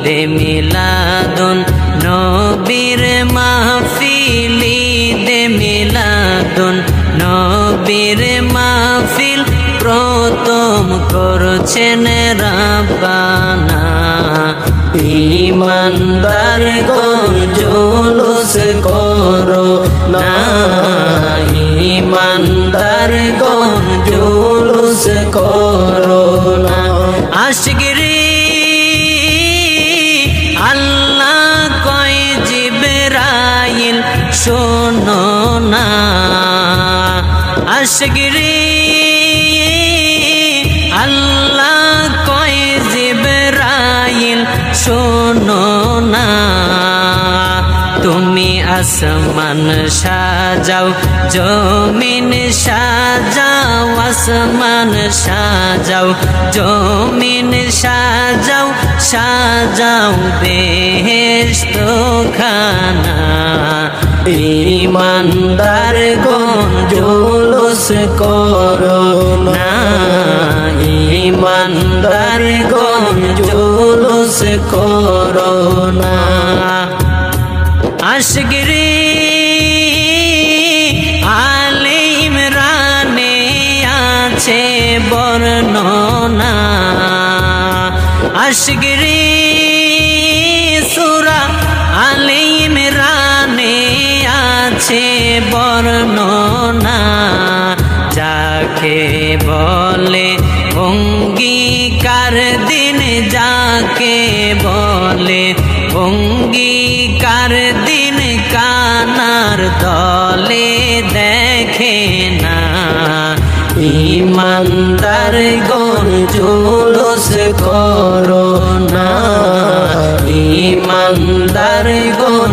ঈদে মিলাদুন নবীর মাহফিল ঈদে মিলাদুন নবীর মাহফিল প্রথম করছেন রাব্বানা ঈমানদারগণ জুলুস করো না ঈমানদারগণ জুলুস করো না আশিকরে আল্লাহ কয় জিবরাইল শোনো না আশিকরে আল্লাহ কয় জিবরাইল শোনো না তুমি আসমান সাজাও জমিন সাজাও আসমান সাজাও জমিন সাজাও সাজাও বেহেশত খানা ঈমানদারগণ জুলুস করো না ঈমানদারগণ জুলুস করো না আশিকরে আলে ইমরানে আছে বর্ণনা আশিকরে সূরা আলে ইমরানে আছে বর্ণনা যাকে বলে অঙ্গীকার দিন যাকে বলে অঙ্গীকার দিন কানার দলে দেখে না ঈমানদারগণ জুলুস করো না ঈমানদারগণ